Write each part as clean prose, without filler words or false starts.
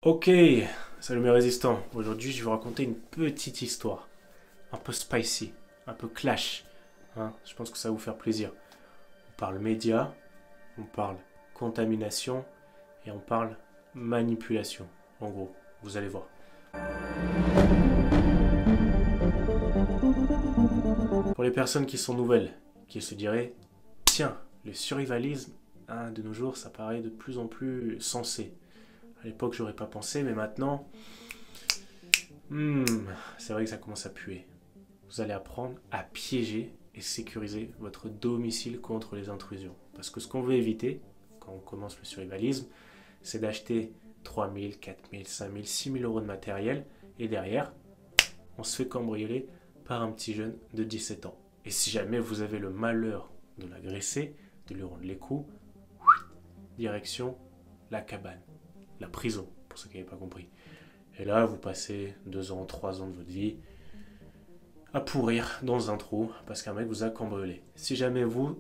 Ok, salut mes résistants. Aujourd'hui, je vais vous raconter une petite histoire. Un peu spicy, un peu clash. Hein, je pense que ça va vous faire plaisir. On parle médias, on parle contamination et on parle manipulation. En gros, vous allez voir. Pour les personnes qui sont nouvelles, qui se diraient, tiens, le survivalisme, hein, de nos jours, ça paraît de plus en plus sensé. À l'époque, j'aurais pas pensé, mais maintenant, c'est vrai que ça commence à puer. Vous allez apprendre à piéger et sécuriser votre domicile contre les intrusions. Parce que ce qu'on veut éviter, quand on commence le survivalisme, c'est d'acheter 3000, 4000, 5000, 6000 euros de matériel et derrière, on se fait cambrioler par un petit jeune de 17 ans. Et si jamais vous avez le malheur de l'agresser, de lui rendre les coups, direction la cabane, la prison, pour ceux qui n'avaient pas compris. Et là, vous passez 2 ans, 3 ans de votre vie à pourrir dans un trou parce qu'un mec vous a cambriolé. Si jamais vous,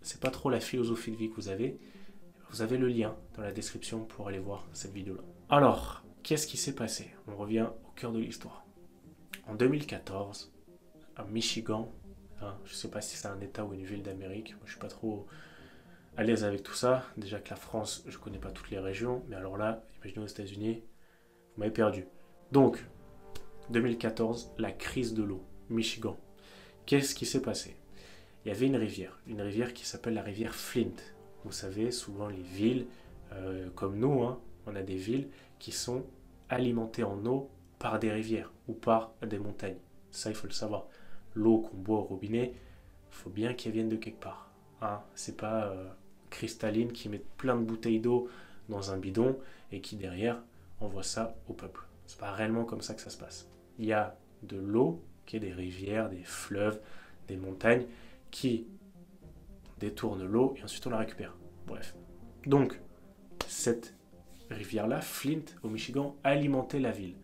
c'est pas trop la philosophie de vie que vous avez le lien dans la description pour aller voir cette vidéo-là. Alors, qu'est-ce qui s'est passé? On revient au cœur de l'histoire. En 2014, à Michigan, hein, je sais pas si c'est un état ou une ville d'Amérique, moi je suis pas trop à l'aise avec tout ça. Déjà que la France, je connais pas toutes les régions, mais alors là, imaginez aux États-Unis, vous m'avez perdu. Donc, 2014, la crise de l'eau, Michigan. Qu'est-ce qui s'est passé? Il y avait une rivière qui s'appelle la rivière Flint. Vous savez, souvent les villes, comme nous, hein, on a des villes qui sont alimentées en eau par des rivières ou par des montagnes. Ça, il faut le savoir. L'eau qu'on boit au robinet, il faut bien qu'elle vienne de quelque part. Hein. C'est pas cristalline qui met plein de bouteilles d'eau dans un bidon et qui derrière envoie ça au peuple. C'est pas réellement comme ça que ça se passe. Il y a de l'eau, qui est des rivières, des fleuves, des montagnes, qui détournent l'eau et ensuite on la récupère. Bref. Donc, cette rivière-là, Flint, au Michigan, alimentait la ville.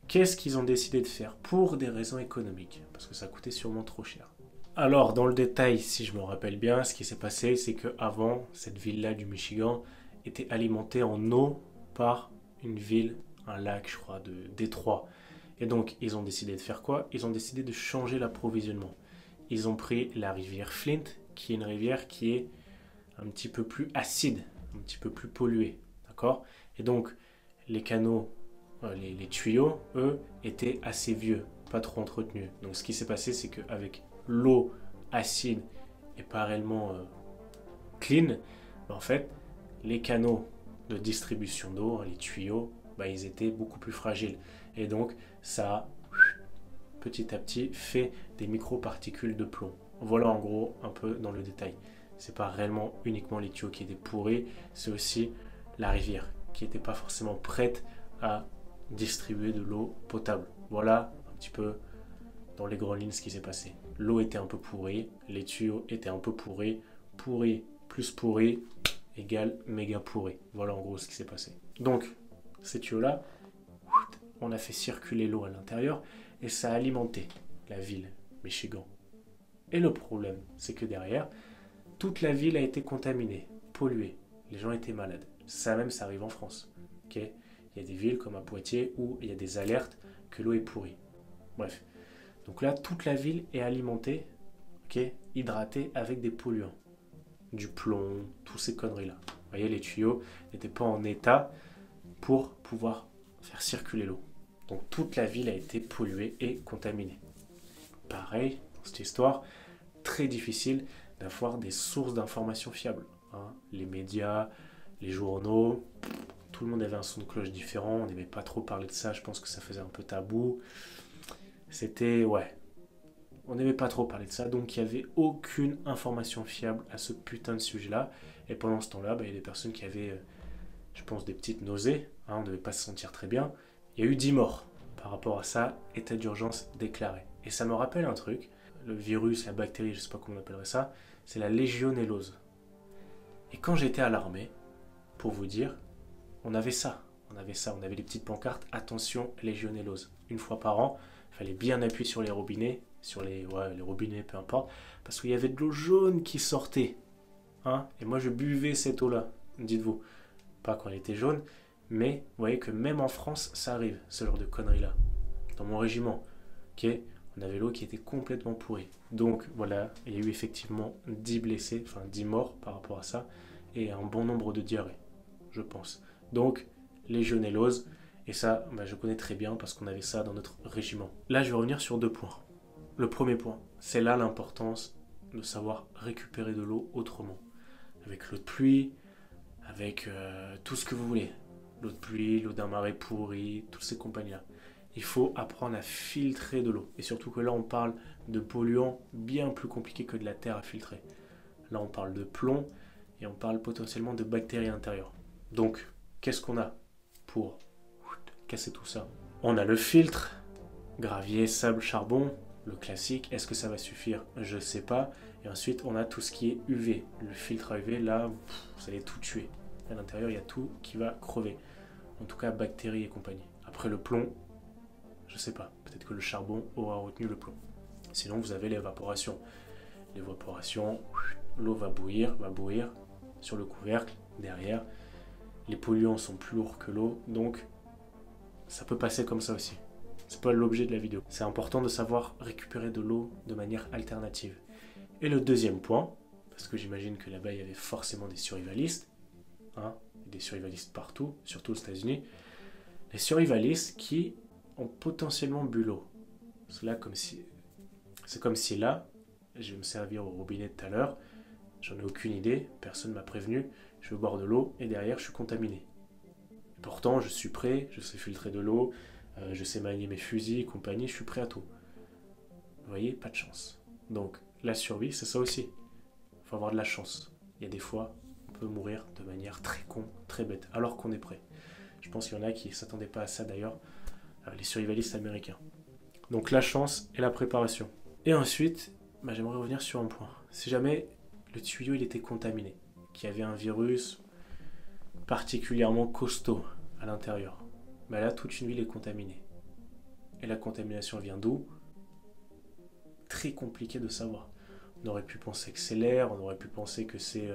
Qu'est-ce qu'ils ont décidé de faire? Pour des raisons économiques, parce que ça coûtait sûrement trop cher. Alors, dans le détail, si je me rappelle bien, ce qui s'est passé, c'est qu'avant, cette ville-là du Michigan était alimentée en eau par une ville, un lac, je crois, de Détroit. Et donc, ils ont décidé de faire quoi? Ils ont décidé de changer l'approvisionnement. Ils ont pris la rivière Flint, qui est une rivière qui est un petit peu plus acide, un petit peu plus polluée. D'accord? Et donc, les canaux, les tuyaux, eux, étaient assez vieux, pas trop entretenus. Donc, ce qui s'est passé, c'est qu'avec l'eau acide et pas réellement clean, en fait, les canaux de distribution d'eau, les tuyaux, ils étaient beaucoup plus fragiles. Et donc, ça a petit à petit fait des microparticules de plomb. Voilà en gros un peu dans le détail. C'est pas réellement uniquement les tuyaux qui étaient pourris, c'est aussi la rivière qui n'était pas forcément prête à distribuer de l'eau potable. Voilà un petit peu dans les grandes lignes ce qui s'est passé. L'eau était un peu pourrie, les tuyaux étaient un peu pourris, pourri plus pourri égale méga pourri. Voilà en gros ce qui s'est passé. Donc, ces tuyaux-là, on a fait circuler l'eau à l'intérieur et ça a alimenté la ville, Michigan. Et le problème, c'est que derrière, toute la ville a été contaminée, polluée. Les gens étaient malades. Ça même, ça arrive en France. Okay, il y a des villes comme à Poitiers où il y a des alertes que l'eau est pourrie. Bref. Donc là, toute la ville est alimentée, hydratée avec des polluants. Du plomb, tous ces conneries-là. Vous voyez, les tuyaux n'étaient pas en état pour pouvoir faire circuler l'eau. Donc toute la ville a été polluée et contaminée. Pareil, dans cette histoire, très difficile d'avoir des sources d'informations fiables. Hein. Les médias, les journaux, tout le monde avait un son de cloche différent, on n'aimait pas trop parler de ça, je pense que ça faisait un peu tabou. C'était, on n'aimait pas trop parler de ça, donc il n'y avait aucune information fiable à ce putain de sujet-là. Et pendant ce temps-là, il y a des personnes qui avaient, je pense, des petites nausées, hein, on ne devait pas se sentir très bien. Il y a eu 10 morts par rapport à ça, état d'urgence déclaré. Et ça me rappelle un truc, le virus, la bactérie, je ne sais pas comment on appellerait ça, c'est la légionellose. Et quand j'étais à l'armée, pour vous dire, on avait ça, on avait des petites pancartes, attention légionellose. Une fois par an, il fallait bien appuyer sur les robinets, les robinets, peu importe, parce qu'il y avait de l'eau jaune qui sortait. Hein, et moi je buvais cette eau-là, dites-vous. Pas quand elle était jaune, Mais vous voyez que même en France, ça arrive, ce genre de conneries-là. Dans mon régiment, ok, on avait l'eau qui était complètement pourrie. Donc voilà, il y a eu effectivement 10 blessés, enfin 10 morts par rapport à ça, et un bon nombre de diarrhées, je pense. Donc, légionellose, et ça, je connais très bien parce qu'on avait ça dans notre régiment. Là, je vais revenir sur 2 points. Le premier point, c'est là l'importance de savoir récupérer de l'eau autrement. Avec l'eau de pluie, avec tout ce que vous voulez. L'eau de pluie, l'eau d'un marais pourri, toutes ces compagnies-là. Il faut apprendre à filtrer de l'eau. Et surtout que là, on parle de polluants bien plus compliqués que de la terre à filtrer. Là, on parle de plomb et on parle potentiellement de bactéries intérieures. Donc, qu'est-ce qu'on a pour casser tout ça? On a le filtre, gravier, sable, charbon, le classique. Est-ce que ça va suffire? Je ne sais pas. Et ensuite, on a tout ce qui est UV. Le filtre à UV, là, vous allez tout tuer. À l'intérieur, il y a tout qui va crever. En tout cas, bactéries et compagnie. Après, le plomb, je ne sais pas. Peut-être que le charbon aura retenu le plomb. Sinon, vous avez l'évaporation. L'évaporation, l'eau va bouillir sur le couvercle, derrière. Les polluants sont plus lourds que l'eau, donc ça peut passer comme ça aussi. C'est pas l'objet de la vidéo. C'est important de savoir récupérer de l'eau de manière alternative. Et le deuxième point, parce que j'imagine que là-bas il y avait forcément des survivalistes, des survivalistes partout, surtout aux États-Unis, les survivalistes qui ont potentiellement bu l'eau. C'est comme si là, je vais me servir au robinet tout à l'heure, j'en ai aucune idée, personne ne m'a prévenu, je vais boire de l'eau et derrière je suis contaminé. Pourtant, je suis prêt, je sais filtrer de l'eau, je sais manier mes fusils, compagnie, je suis prêt à tout. Vous voyez, pas de chance. Donc, la survie, c'est ça aussi. Il faut avoir de la chance. Il y a des fois, on peut mourir de manière très con, très bête, alors qu'on est prêt. Je pense qu'il y en a qui ne s'attendaient pas à ça d'ailleurs, les survivalistes américains. Donc, la chance et la préparation. Et ensuite, j'aimerais revenir sur un point. Si jamais le tuyau il était contaminé, qu'il y avait un virus particulièrement costaud à l'intérieur, là, toute une ville est contaminée. Et la contamination vient d'où? Très compliqué de savoir. On aurait pu penser que c'est l'air, on aurait pu penser que c'est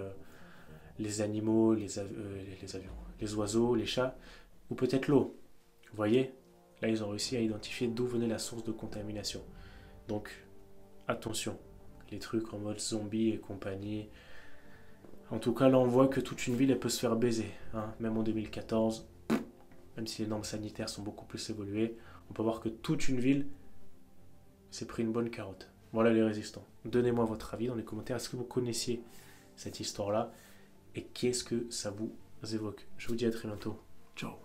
les animaux, les avions, les oiseaux, les chats, ou peut-être l'eau. Vous voyez? Là, ils ont réussi à identifier d'où venait la source de contamination. Donc, attention, les trucs en mode zombie et compagnie. En tout cas, là, on voit que toute une ville, elle peut se faire baiser. Même en 2014, même si les normes sanitaires sont beaucoup plus évoluées, on peut voir que toute une ville s'est pris une bonne carotte. Voilà les résistants. Donnez-moi votre avis dans les commentaires. Est-ce que vous connaissiez cette histoire-là? Et qu'est-ce que ça vous évoque? Je vous dis à très bientôt. Ciao.